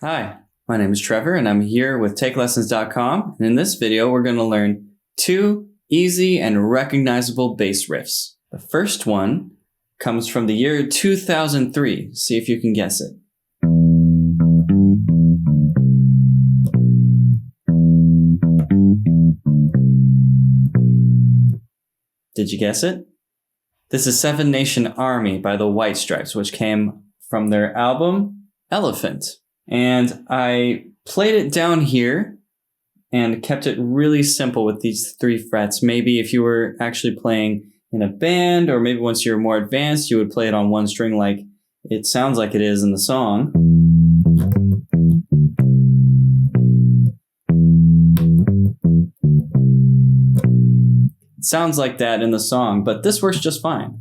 Hi, my name is Trevor and I'm here with TakeLessons.com, and in this video we're going to learn 2 easy and recognizable bass riffs. The first one comes from the year 2003. See if you can guess it. Did you guess it? This is Seven Nation Army by the White Stripes, which came from their album Elephant. And I played it down here and kept it really simple with these 3 frets. Maybe if you were actually playing in a band, or maybe once you're more advanced, you would play it on 1 string like it sounds like it is in the song. It sounds like that in the song, but this works just fine.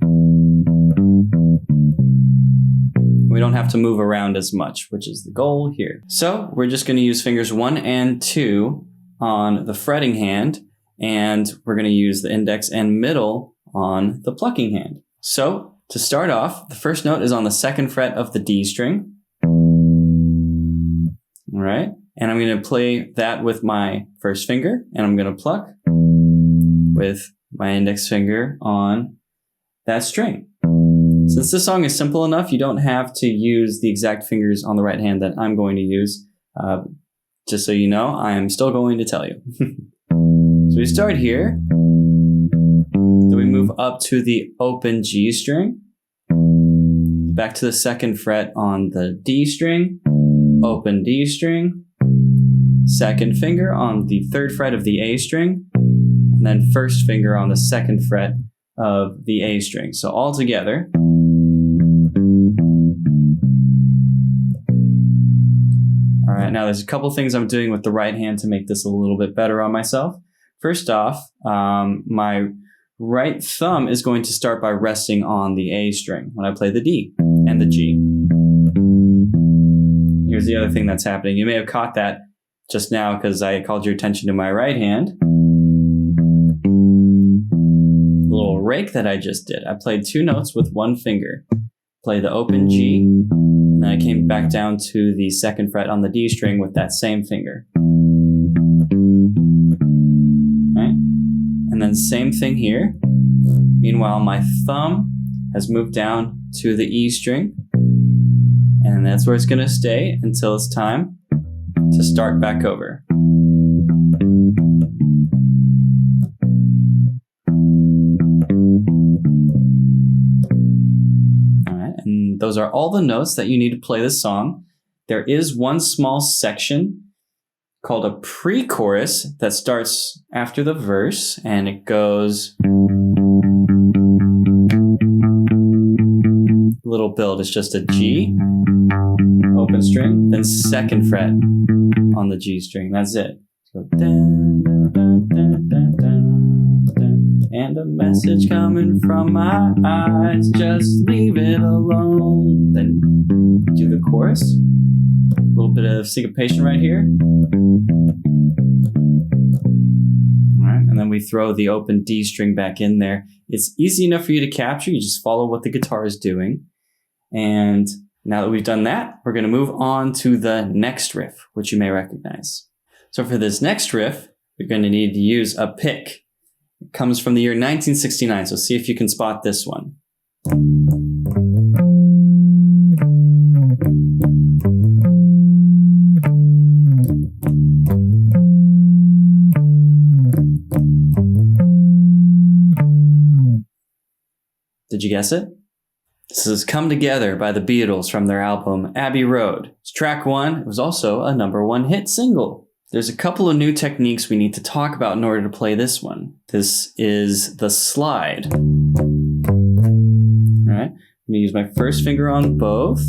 We don't have to move around as much, which is the goal here. So we're just going to use fingers 1 and 2 on the fretting hand, and we're going to use the index and middle on the plucking hand. So to start off, the first note is on the 2nd fret of the D string. All right, and I'm going to play that with my first finger, and I'm going to pluck with my index finger on that string. Since this song is simple enough, you don't have to use the exact fingers on the right hand that I'm going to use. Just so you know, I am still going to tell you. So we start here, then we move up to the open G string, back to the 2nd fret on the D string, open D string, 2nd finger on the 3rd fret of the A string, and then 1st finger on the 2nd fret of the A string. So all together. All right, now there's a couple things I'm doing with the right hand to make this a little bit better on myself. First off, my right thumb is going to start by resting on the A string when I play the D and the G. Here's the other thing that's happening. You may have caught that just now because I called your attention to my right hand. The little rake that I just did. I played 2 notes with 1 finger. Play the open G, and then I came back down to the 2nd fret on the D string with that same finger. Right? And then same thing here. Meanwhile, my thumb has moved down to the E string, and that's where it's going to stay until it's time to start back over. And those are all the notes that you need to play this song. There is one small section called a pre-chorus that starts after the verse, and it goes little build. It's just a G, open string, then 2nd fret on the G string. That's it. So, dun, dun, dun, dun, dun, dun, dun. And a message coming from my eyes, just leave it alone. Then do the chorus. A little bit of syncopation right here. All right, and then we throw the open D string back in there. It's easy enough for you to capture. You just follow what the guitar is doing. And now that we've done that, we're going to move on to the next riff, which you may recognize. So for this next riff, you're going to need to use a pick. It comes from the year 1969, so see if you can spot this one. Did you guess it? This is Come Together by the Beatles from their album Abbey Road. It's track 1. It was also a #1 hit single. There's a couple of new techniques we need to talk about in order to play this one. This is the slide. All right, I'm going to use my first finger on both.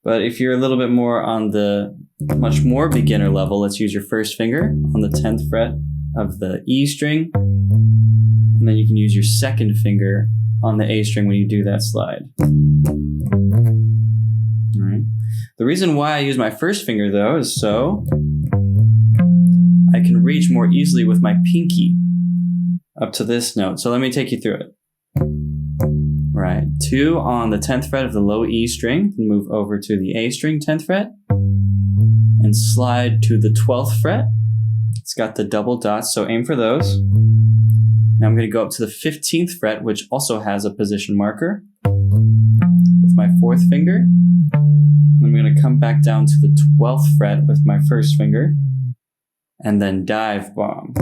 But if you're a little bit more on the much more beginner level, let's use your first finger on the 10th fret of the E string. And then you can use your 2nd finger on the A string when you do that slide. All right. The reason why I use my first finger, though, is so I can reach more easily with my pinky up to this note. So let me take you through it. Right, 2 on the 10th fret of the low E string, then move over to the A string 10th fret, and slide to the 12th fret. It's got the double dots, so aim for those. Now I'm going to go up to the 15th fret, which also has a position marker, with my 4th finger. I'm going to come back down to the 12th fret with my 1st finger, and then dive bomb.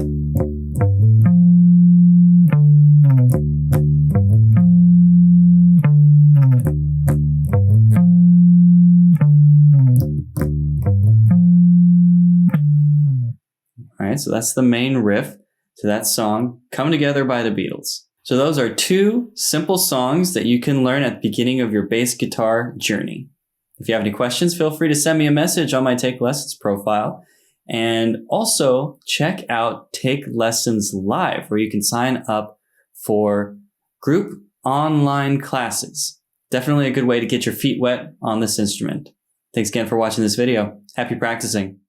All right, so that's the main riff to that song, Come Together by the Beatles. So those are 2 simple songs that you can learn at the beginning of your bass guitar journey. If you have any questions, feel free to send me a message on my Take Lessons profile. And also check out Take Lessons Live, where you can sign up for group online classes. Definitely a good way to get your feet wet on this instrument. Thanks again for watching this video. Happy practicing.